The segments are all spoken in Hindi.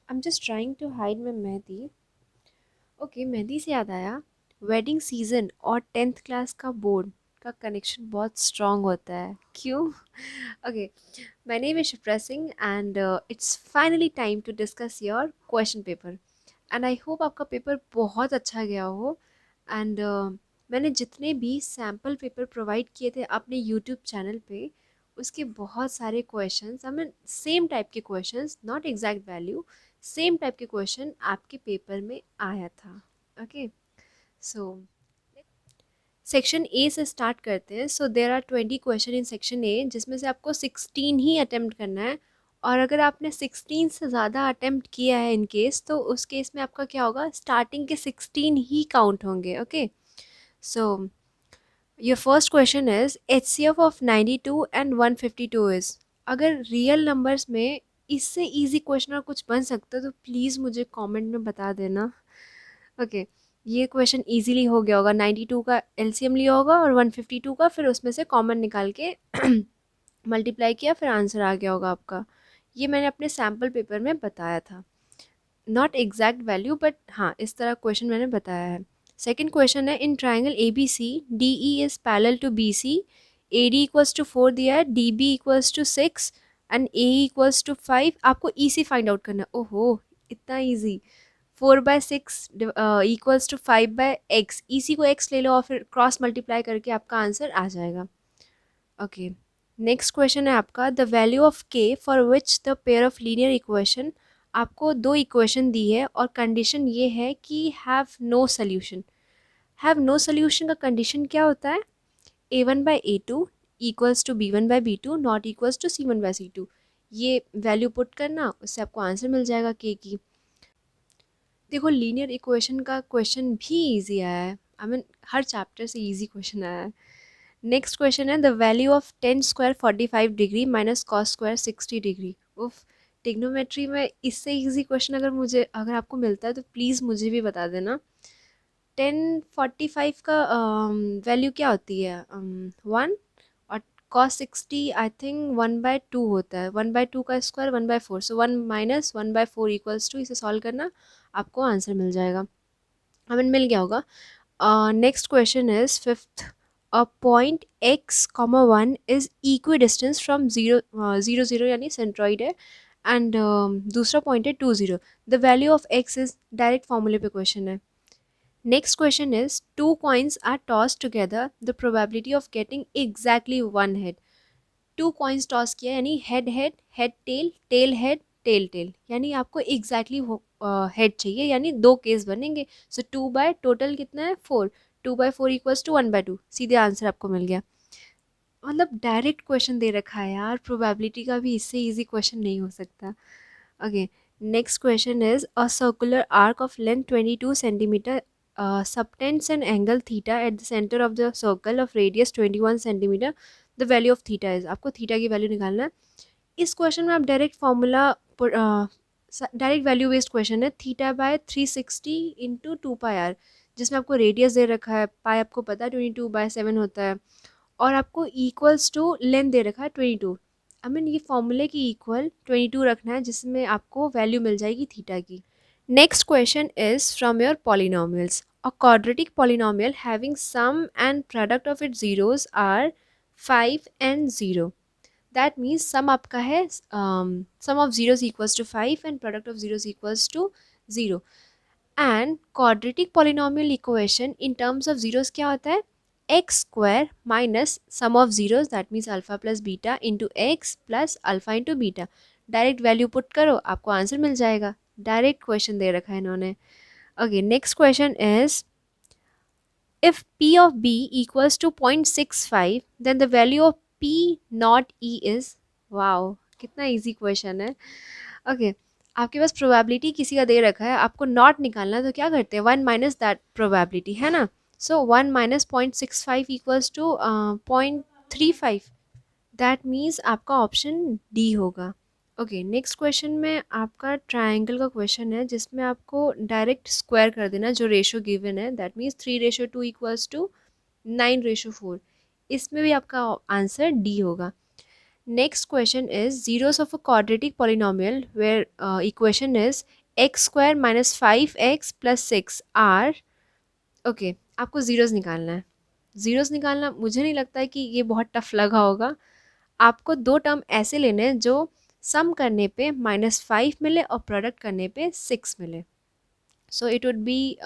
I'm just trying to hide my mehndi. Okay, mehndi से याद आया, वेडिंग सीजन और 10th क्लास का बोर्ड का कनेक्शन बहुत स्ट्रांग होता है. क्यों? Okay, my name is Shipra Singh and it's finally time to discuss your question paper. And I hope आपका पेपर बहुत अच्छा गया हो. एंड मैंने जितने भी सैम्पल पेपर प्रोवाइड किए थे अपने यूट्यूब चैनल पे, उसके बहुत सारे questions, I mean same type के questions, not exact value, same type के क्वेश्चन आपके पेपर में आया था. ओके, सो सेक्शन ए से स्टार्ट करते हैं. So there are 20 question in section A, जिसमें से आपको 16 ही अटेम्प्ट करना है. और अगर आपने 16 से ज़्यादा अटेम्प्ट किया है इन केस, तो उस केस में आपका क्या होगा, स्टार्टिंग के 16 ही काउंट होंगे. Okay, so your first question is HCF of 92 and 152 is. अगर रियल नंबर्स में इससे इजी क्वेश्चन और कुछ बन सकता है तो प्लीज़ मुझे कमेंट में बता देना. ओके, ये क्वेश्चन इजीली हो गया होगा. 92 का एलसीएम लिया होगा और 152 का, फिर उसमें से कॉमन निकाल के मल्टीप्लाई किया, फिर आंसर आ गया होगा आपका. ये मैंने अपने सैम्पल पेपर में बताया था. नॉट एग्जैक्ट वैल्यू, बट हाँ, इस तरह क्वेश्चन मैंने बताया है. सेकेंड क्वेश्चन है, in triangle A B C D E is parallel to B C, A D equals to 4 दिया है, D B equals to 6 and A equals to 5. आपको ई सी फाइंड आउट करना है. ओहो, इतना ईजी. 4/6 equals to 5/x. इसी को x ले लो और फिर क्रॉस मल्टीप्लाई करके आपका आंसर आ जाएगा. ओके, नेक्स्ट क्वेश्चन है आपका, the value of k for which the pair of linear equation. आपको दो इक्वेशन दी है और कंडीशन ये है कि have no solution. Have no solution का कंडीशन क्या होता है, a1/a2 equals to b1/b2 not equals to c1/c2. ये वैल्यू पुट करना, उससे आपको आंसर मिल जाएगा k की. देखो, लीनियर इक्वेशन का क्वेश्चन भी इजी आया है. आई मीन हर चैप्टर से इजी क्वेश्चन आया है. नेक्स्ट क्वेश्चन है, the value of ten square 45 degree minus cos square 60 degree. उफ, टिग्नोमेट्री में इससे इजी क्वेश्चन अगर आपको मिलता है तो प्लीज़ मुझे भी बता देना. 1045 का वैल्यू क्या होती है, 1. और कॉस 60 आई थिंक 1/2 होता है. 1/2 का square 1/4, so 1 minus 1/4 equals to, इसे सॉल्व करना, आपको आंसर मिल जाएगा. हमें मिल गया होगा. Next question is fifth, a point x, 1 is equidistance from 0 0 यानी सेंट्रॉइड है, एंड दूसरा पॉइंट है 2 0. The value of x is, direct फॉर्मूले पे क्वेश्चन है. Next question is, two coins are toss together, the probability of getting exactly one head. Two coins toss किया यानी head head, head tail, tail head, tail tail, यानी आपको एग्जैक्टली हेड चाहिए, यानी दो केस बनेंगे. सो 2 बाय टोटल कितना है, 4. 2/4 इक्वल्स टू 1/2. सीधे आंसर आपको मिल गया. मतलब डायरेक्ट क्वेश्चन दे रखा है यार, प्रोबेबिलिटी का भी इससे इजी क्वेश्चन नहीं हो सकता. Okay, next question is, a circular arc of length 22 centimetre subtends an angle theta at the center of the circle of radius 21 centimetre. The value of theta is, आपको थीटा की वैल्यू निकालना है. इस क्वेश्चन में आप direct formula, direct value based question है. थीटा/360 इंटू 2πr, जिसमें आपको रेडियस दे रखा है, पाई आपको पता है 22/7 होता है, और आपको इक्वल्स टू लेंथ दे रखा है 22. आई मीन ये फॉर्मूले की इक्वल 22 रखना है, जिसमें आपको वैल्यू मिल जाएगी थीटा की. Next question is from your polynomials. A quadratic polynomial having sum and product of its zeros are 5 and 0. That means sum आपका है, sum of zeros equals to 5 and product of zeros equals to 0. And quadratic polynomial equation in terms of zeros क्या होता है, x square minus sum of zeros, that means alpha plus beta into x plus alpha into beta. Direct value put करो, आपको आंसर मिल जाएगा. डायरेक्ट क्वेश्चन दे रखा है इन्होंने. Okay, next question is, if p of b equals to 0.65 then the value of p not e is. Wow, कितना इजी क्वेश्चन है. ओके, आपके पास प्रोबेबिलिटी किसी का दे रखा है, आपको नॉट निकालना है, तो क्या करते हैं, 1 माइनस दैट प्रोबेबिलिटी है ना. So 1 minus 0.65 equals to 0.35. That means आपका ऑप्शन डी होगा. ओके, नेक्स्ट क्वेश्चन में आपका ट्रायंगल का क्वेश्चन है, जिसमें आपको डायरेक्ट स्क्वायर कर देना जो रेशो गिवन है. That means 3/2 equals to 9/4. इसमें भी आपका आंसर डी होगा. Next question is zeros of a quadratic polynomial where equation is x square minus 5x plus 6 are okay आपको ज़ीरोज़ निकालना है। ज़ीरोज़ निकालना मुझे नहीं लगता है कि ये बहुत टफ लगा होगा। आपको दो टर्म ऐसे लेने हैं जो सम करने पे -5 मिले और प्रोडक्ट करने पे 6 मिले। So it would be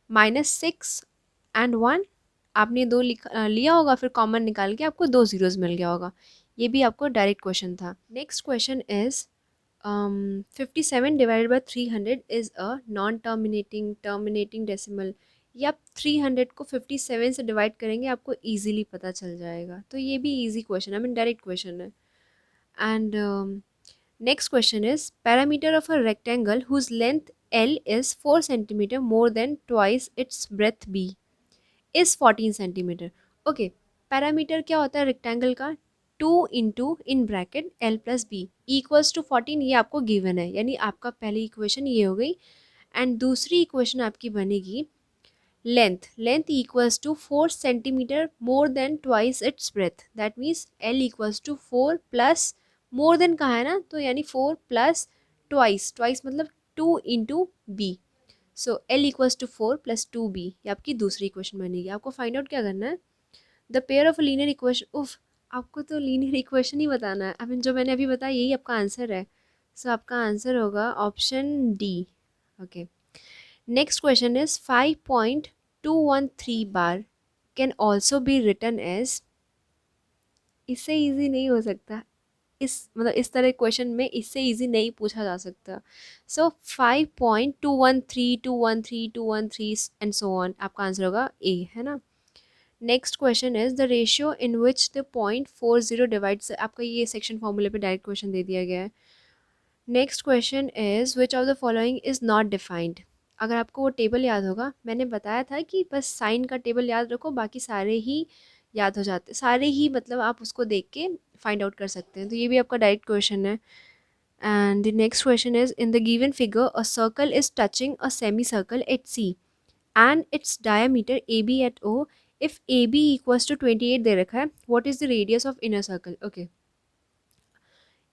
-6 and 1। आपने दो लिया होगा, फिर कॉमन निकाल के आपको दो ज़ीरोज़ मिल गया होगा। ये भी आपको डायरेक्ट क्वेश्चन था। Next question is 57 divided by 300 is a non terminating terminating decimal. ये आप 300 को 57 से डिवाइड करेंगे, आपको इजीली पता चल जाएगा। तो ये भी इजी क्वेश्चन है, आई मीन डायरेक्ट क्वेश्चन है। And next question is parameter of a rectangle whose length L is 4 centimeter more than twice its breadth B is 14 centimeter। Okay, parameter क्या होता है रेक्टेंगल का? 2 into in bracket L plus B equals to 14। ये आपको गिवन है, यानी आपका पहली इक्वेशन ये हो गई। एंड दूसरी इक्वेशन आपकी बनेगी length equals to 4 centimeter more than twice its breadth, that means L equals to 4 plus more than कहा है ना, तो यानी 4 plus twice मतलब 2 into B। So L equals to 4 plus 2B, ये आपकी दूसरी इक्वेशन बनेगी। आपको फाइंड आउट क्या करना है? The pair of linear equation. उफ, आपको तो लीनियर इक्वेशन ही बताना है। आई मीन जो मैंने अभी बताया यही आपका आंसर है। सो आपका आंसर होगा option D. Okay, next question is 5.213 bar can also be written as. इससे इजी नहीं हो सकता, इस मतलब इस तरह क्वेश्चन में इससे इजी नहीं पूछा जा सकता। सो 5.213 एंड सो ऑन, आपका आंसर होगा ए, है ना। Next question is the ratio in which the 0.40 divides. आपका ये सेक्शन फॉर्मूले पे डायरेक्ट क्वेश्चन दे दिया गया है। Next question is which of the following is not defined. अगर आपको वो टेबल याद होगा, मैंने बताया था कि बस साइन का टेबल याद रखो, बाकी सारे ही याद हो जाते, सारे ही मतलब आप उसको देख के फाइंड आउट कर सकते हैं। तो ये भी आपका डायरेक्ट क्वेश्चन है। And the next question is in the given figure a circle is touching a semicircle at C and its diameter A B at O. If A B equals to 28 दे रखा है, what is the radius of inner circle. Okay,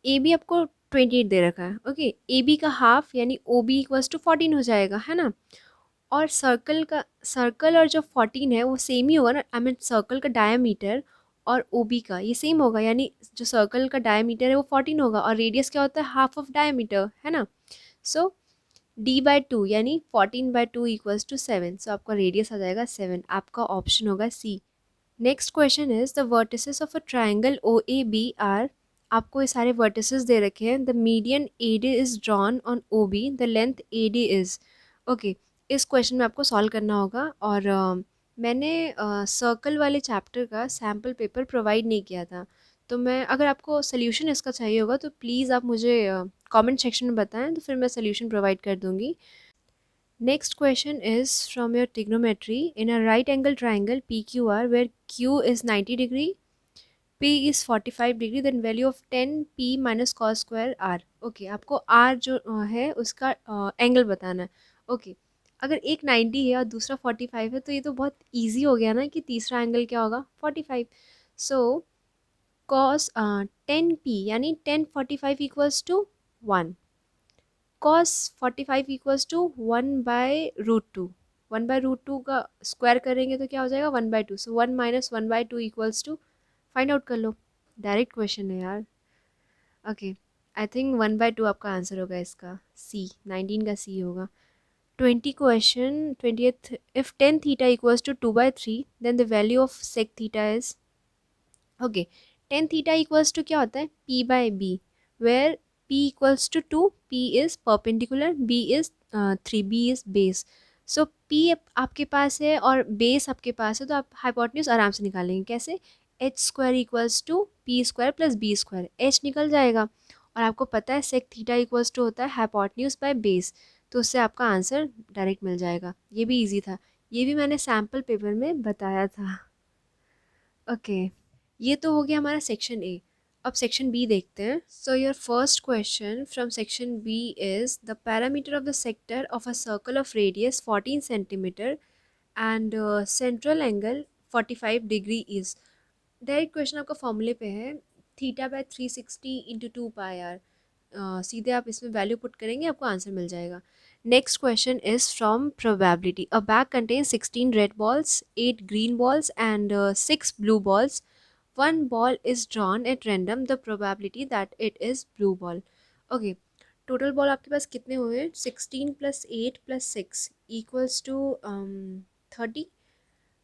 A B आपको 28 दे रखा है। ओके, ए बी का हाफ यानी ओ बी इक्वल्स टू 14 हो जाएगा, है ना। और सर्कल और जो 14 है वो सेम ही होगा ना। आई मीन सर्कल का डायमीटर और ओ बी का ये सेम होगा, यानी जो सर्कल का डायमीटर है वो 14 होगा और रेडियस क्या होता है? हाफ ऑफ डायमीटर, है ना। सो D/2 यानी 14/2 इक्वल्स टू 7। सो आपका रेडियस आ जाएगा 7। आपका ऑप्शन होगा C. Next question is the vertices of a triangle O A B R. आपको ये सारे वर्टिसेस दे रखे हैं। The median A D is drawn on O B, the length A D is. Okay, इस क्वेश्चन में आपको सॉल्व करना होगा। और मैंने सर्कल वाले चैप्टर का सैम्पल पेपर प्रोवाइड नहीं किया था, तो मैं अगर आपको सोल्यूशन इसका चाहिए होगा तो प्लीज़ आप मुझे कमेंट सेक्शन में बताएं, तो फिर मैं सोल्यूशन प्रोवाइड कर दूँगी। Next question is from your trigonometry. In a right angle triangle PQR where Q is 90 degree, P is 45 degree, then value of 10 P minus cos square R. Okay, आपको R जो है उसका एंगल बताना है। Okay, अगर एक 90 है और दूसरा 45 है तो ये तो बहुत easy हो गया ना कि तीसरा एंगल क्या होगा? 45। So cos 10P यानी 10 45 equals to 1। cos 45 equals to 1/√2। 1/√2 का स्क्वायर करेंगे तो क्या हो जाएगा? 1/2। So 1 minus 1/2 equals to, find out कर लो। डायरेक्ट क्वेश्चन है यार। ओके, आई थिंक 1/2 आपका आंसर होगा इसका, सी 19 का सी होगा। 20 question 20th, if tan theta equals to 2/3 then the value of sec theta is. Okay, tan theta equals to क्या होता है? P by B, where P equals to 2, P is perpendicular, B is 3, B is base. So P आपके पास है और बेस आपके पास है, तो आप हाइपोटेन्यूज आराम से निकालेंगे। कैसे? H square equals to P square plus B square, H निकल जाएगा। और आपको पता है सेक थीटा इक्वल्स टू होता है हाइपोटेन्यूज बाय बेस, तो उससे आपका आंसर डायरेक्ट मिल जाएगा। ये भी ईजी था, ये भी मैंने सैम्पल पेपर में बताया था। ओके, ये तो हो गया हमारा सेक्शन ए। अब सेक्शन बी देखते हैं। So your first question from section B is the parameter of the sector of a circle of radius 14 centimetre and central angle 45 degree is. Direct question आपका फॉर्मूले पे है। Theta by 360 into 2 pi R. सीधे आप इसमें वैल्यू पुट करेंगे, आपको आंसर मिल जाएगा। Next question is from probability. A bag contain 16 red balls, 8 green balls and 6 blue balls. One ball is drawn at random. The probability that it is blue ball. Okay, total ball आपके पास कितने हुए? 16 plus 8 plus 6 equals to 30।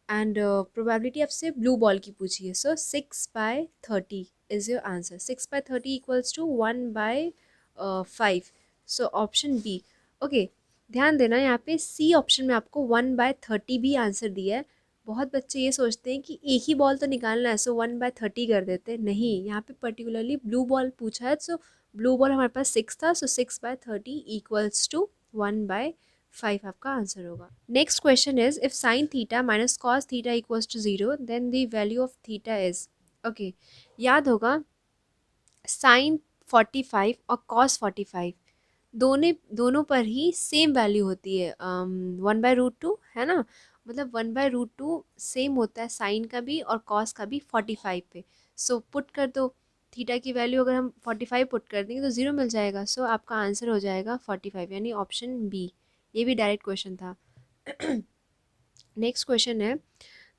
And probability आपसे ब्लू बॉल की पूछी है, so 6/30 is your answer. 6/30 equals to 1/5। So option B. Okay, ध्यान देना यहाँ पे सी ऑप्शन में आपको 1/30 भी आंसर दिया है। बहुत बच्चे ये सोचते हैं कि एक ही बॉल तो निकालना है, सो 1/30 कर देते हैं। नहीं, यहाँ पे पर्टिकुलरली ब्लू बॉल पूछा है, सो ब्लू बॉल हमारे पास 6 था, सो 6/30 इक्वल्स टू 1/5 आपका आंसर होगा। Next question is if sine theta minus cos theta equals to 0 then the value of theta is. Okay, याद होगा साइन 45 और कॉस 45 दोनों पर ही सेम वैल्यू होती है, 1/√2 है ना। मतलब 1/√2 सेम होता है साइन का भी और कॉस का भी 45 पे। सो पुट कर दो थीटा की वैल्यू, अगर हम 45 पुट कर देंगे तो 0 मिल जाएगा। सो आपका आंसर हो जाएगा 45, यानी ऑप्शन बी। ये भी डायरेक्ट क्वेश्चन था। नेक्स्ट क्वेश्चन है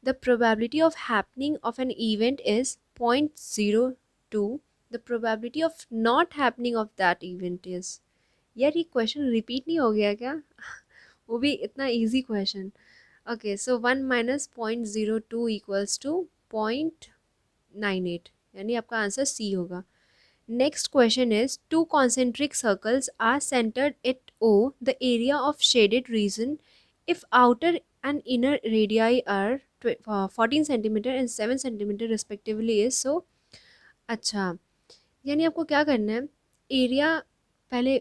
the probability of happening of an event is 0.02। The probability of not happening of that event is. यार ये क्वेश्चन रिपीट नहीं हो गया क्या? वो भी इतना easy question. Okay, so 1 minus 0.02 equals to 0.98, यानी आपका आंसर सी होगा। Next question is two concentric circles are centered at O the area of shaded region if outer and inner radii are 14 centimetre and 7 centimetre respectively is. So अच्छा, यानी आपको क्या करना है, एरिया पहले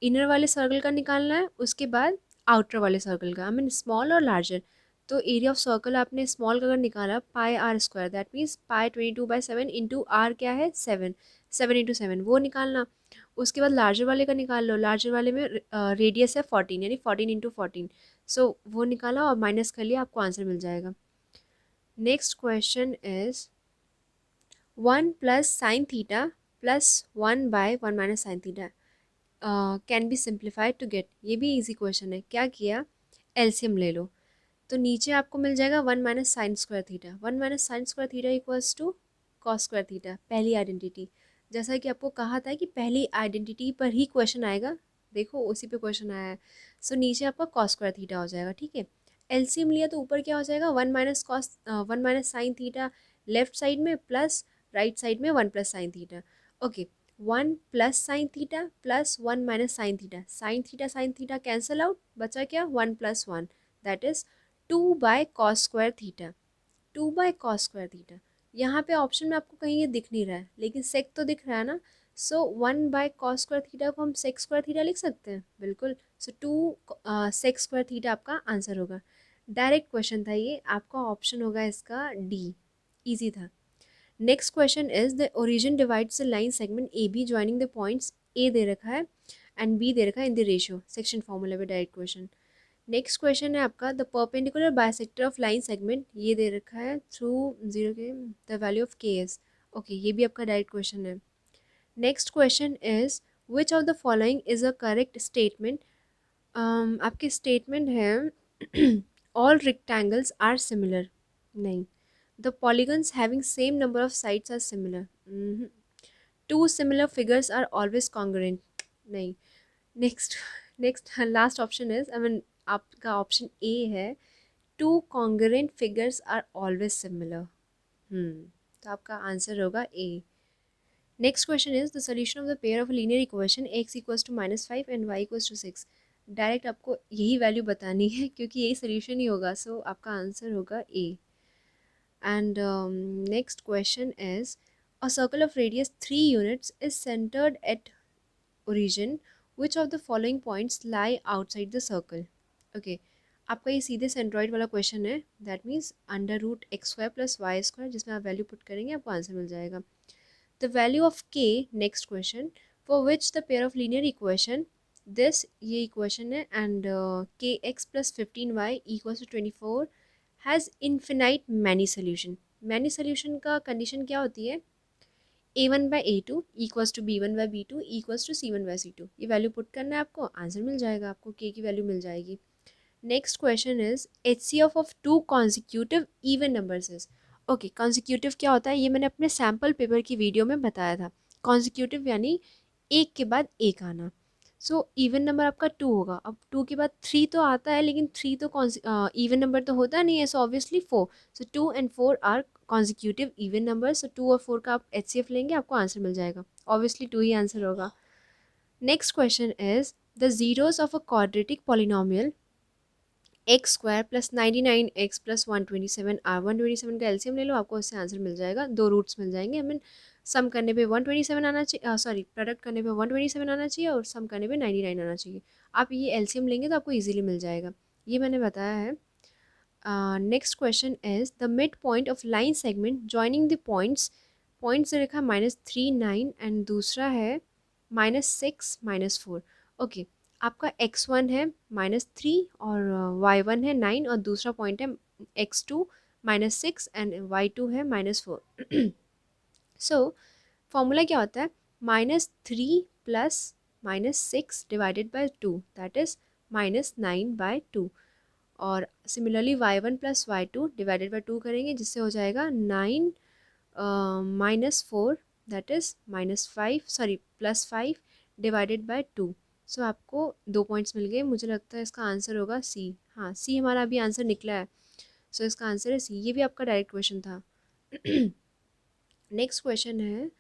इनर वाले सर्कल का निकालना है, उसके बाद आउटर वाले सर्कल का, आई मीन स्मॉल और लार्जर। तो एरिया ऑफ सर्कल आपने स्मॉल का अगर निकाला πr², that means π22/7 into are क्या है 7, 7 इंटू 7 वो निकालना। उसके बाद लार्जर वाले का निकाल लो, लार्जर वाले में रेडियस है 14, यानी 14 इंटू 14। सो वो निकाला और माइनस कर लिया, आपको आंसर मिल जाएगा। Next question is 1 plus sine theta plus 1/1 minus sine theta can be simplified to get. ये भी इजी क्वेश्चन है। क्या किया, एलसीएम ले लो, तो नीचे आपको मिल जाएगा 1 minus sine square theta. 1 minus sine square theta equals to cos square theta, पहली आइडेंटिटी। जैसा कि आपको कहा था कि पहली आइडेंटिटी पर ही क्वेश्चन आएगा, देखो उसी पे क्वेश्चन आया है। सो नीचे आपका कॉस स्क्वायर थीटा हो जाएगा, ठीक है। एलसीएम लिया तो ऊपर क्या हो जाएगा, 1 minus sine theta left side में प्लस राइट साइड में 1 plus sine theta. Okay, 1 plus sine theta plus 1 minus sine theta cancel out, बचा क्या 1 plus 1, that is 2/cos²θ। 2/cos²θ, यहाँ पे ऑप्शन में आपको कहीं ये दिख नहीं रहा है, लेकिन सेक तो दिख रहा है ना। सो 1/cos²θ को हम sec²θ लिख सकते हैं, बिल्कुल। सो 2 sec²θ आपका आंसर होगा। डायरेक्ट क्वेश्चन था ये, आपका ऑप्शन होगा इसका डी, इजी था। Next question is the origin divides the line segment A B joining the points A दे रखा है एंड बी दे रखा है in the ratio section formula पे, डायरेक्ट क्वेश्चन। नेक्स्ट क्वेश्चन है आपका the perpendicular bisector of line segment, ये दे रखा है through 0 K the value of K is. Okay, ये भी आपका डायरेक्ट क्वेश्चन है। Next question is which of the following is a correct statement. आपकी स्टेटमेंट है ऑल रेक्टेंगल्स आर सिमिलर, नहीं। The polygons having same number of sides are similar, two similar figures are always congruent, नहीं। Next last option is, I mean आपका ऑप्शन ए है two congruent figures are always similar. तो आपका आंसर होगा A. Next question is the solution of the pair of linear equation x equals to -5 and y equals to 6। Direct आपको यही वैल्यू बतानी है क्योंकि यही सोल्यूशन ही होगा, सो आपका आंसर होगा A. And next question is a circle of radius 3 units is centered at origin, which of the following points lie outside the circle? Okay, आपका ये सीधे सेंट्रॉइड वाला क्वेश्चन है, that means √x² plus y², जिसमें आप वैल्यू पुट करेंगे आपको आंसर मिल जाएगा। The value of k, next question, for which the pair of linear equation this, ये इक्वेशन है, and kx plus 15y equals to 24 has infinite many solution. Many solution का कंडीशन क्या होती है, A1 by A2 equals to B1 by B2 equals to C1 by C2। ये वैल्यू पुट करना है आपको, आंसर मिल जाएगा, आपको K की वैल्यू मिल जाएगी। Next question is HCF of two consecutive even numbers is. Okay, consecutive क्या होता है ये मैंने अपने सैम्पल पेपर की वीडियो में बताया था। कॉन्जिक्यूटिव यानी एक के बाद एक आना। सो इवन नंबर आपका टू होगा, अब टू के बाद थ्री तो आता है लेकिन थ्री तो इवन नंबर तो होता नहीं है, so obviously four. So two and four are consecutive even number. So two और फोर का आप HCF लेंगे, आपको आंसर मिल जाएगा। ऑब्वियसली टू ही आंसर होगा। Next question is the zeros of a quadratic polynomial x square plus 99x plus 127 are. 127 का एलसीएम ले लो, आपको इससे आंसर मिल जाएगा, दो रूट्स मिल जाएंगे। आई मीन सम करने पे 127 आना चाहिए, सॉरी प्रोडक्ट करने पे 127 आना चाहिए और सम करने पे 99 आना चाहिए। आप ये एलसीएम लेंगे तो आपको इजीली मिल जाएगा, ये मैंने बताया है। Next question is the mid point of line segment joining the points. Point से लिखा -3 9 एंड दूसरा है -6 -4। ओके, आपका x1 है -3 और y1 है 9 और दूसरा पॉइंट है x2 -6 एंड y2 है -4। सो फॉर्मूला क्या होता है, -3 plus -6 divided by 2 that is -9/2। और similarly y1 plus y2 divided by 2 करेंगे जिससे हो जाएगा 9 -4 that is -5 sorry +5 divided by 2। सो आपको दो पॉइंट्स मिल गए, मुझे लगता है इसका आंसर होगा सी। हाँ, सी हमारा अभी आंसर निकला है। सो इसका आंसर है सी, ये भी आपका डायरेक्ट क्वेश्चन था। नेक्स्ट क्वेश्चन है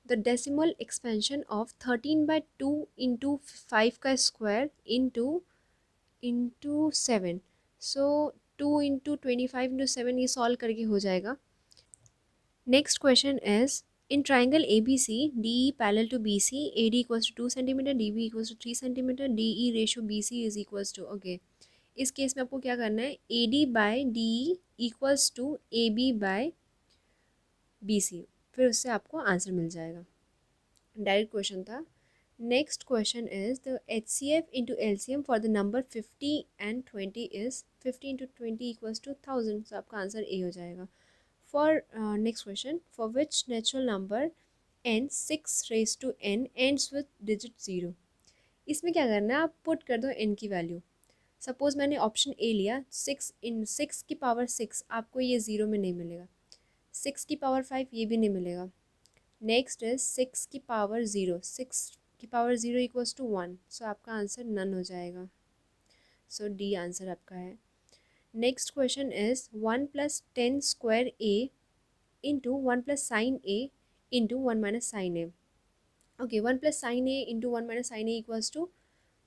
the decimal expansion of 13/2 into 5 का स्क्वायर इंटू 7। सो 2 इंटू 25 इंटू 7 ये सॉल्व करके हो जाएगा। Next question is in triangle ABC DE parallel to BC AD equals to 2 centimetre DB equals to 3 centimetre DE ratio BC is equals to. Okay, इस केस में आपको क्या करना है, AD by DE equals to AB by BC, फिर उससे आपको आंसर मिल जाएगा। डायरेक्ट क्वेश्चन था। Next question is the HCF into LCM for the number 50 and 20 is 50 into 20 equals to 1000। So आपका आंसर ए हो जाएगा। For next question for which natural number n 6 raise to n ends with digit 0। इसमें क्या करना है, आप पुट कर दो n की वैल्यू। सपोज मैंने ऑप्शन ए लिया, 6 की पावर 6, आपको ये 0 में नहीं मिलेगा। 6 की पावर 5 ये भी नहीं मिलेगा। नेक्स्ट इज 6 की पावर 0, 6 की पावर 0 इक्वल्स टू 1। सो आपका आंसर नन हो जाएगा। सो डी आंसर आपका है। Next question is 1 plus 10 square A into 1 plus sine A into 1 minus sine A. Okay, 1 plus sine A into 1 minus sine A equals to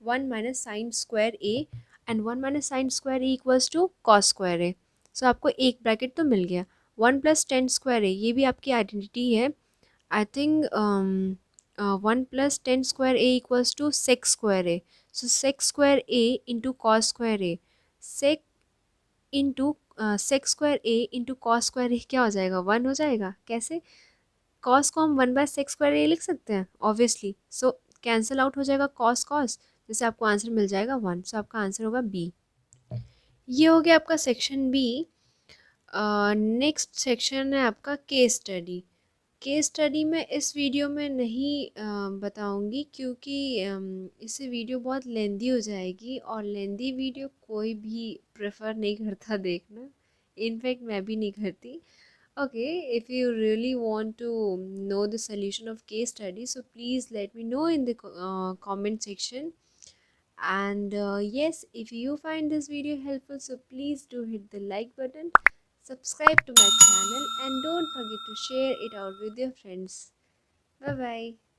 1 minus sine square A and 1 minus sine square A equals to cos square A. So आपको एक ब्रैकेट तो मिल गया। 1 प्लस 10 स्क्वायर ए ये भी आपकी आइडेंटिटी है। I think 1 plus 10 square A equals to sec square A. So sec square A into cos square A, sec into sec square A into cos square A क्या हो जाएगा, 1 हो जाएगा। कैसे, कॉस को हम 1/सेक्स स्क्वायर ए लिख सकते हैं ऑब्वियसली। सो कैंसिल आउट हो जाएगा कॉस कॉस, जिससे आपको आंसर मिल जाएगा 1। सो आपका आंसर होगा बी। ये हो गया आपका सेक्शन बी। नेक्स्ट सेक्शन है आपका केस स्टडी। केस स्टडी मैं इस वीडियो में नहीं बताऊंगी क्योंकि इससे वीडियो बहुत लेंदी हो जाएगी और लेंदी वीडियो कोई भी प्रेफर नहीं करता देखना, इनफैक्ट मैं भी नहीं करती। Okay, if you really want to know the solution of case study, so please let me know in the comment section. And yes, if you find this video helpful, so please do hit the like button, subscribe to my channel, and don't forget to share it out with your friends. Bye bye.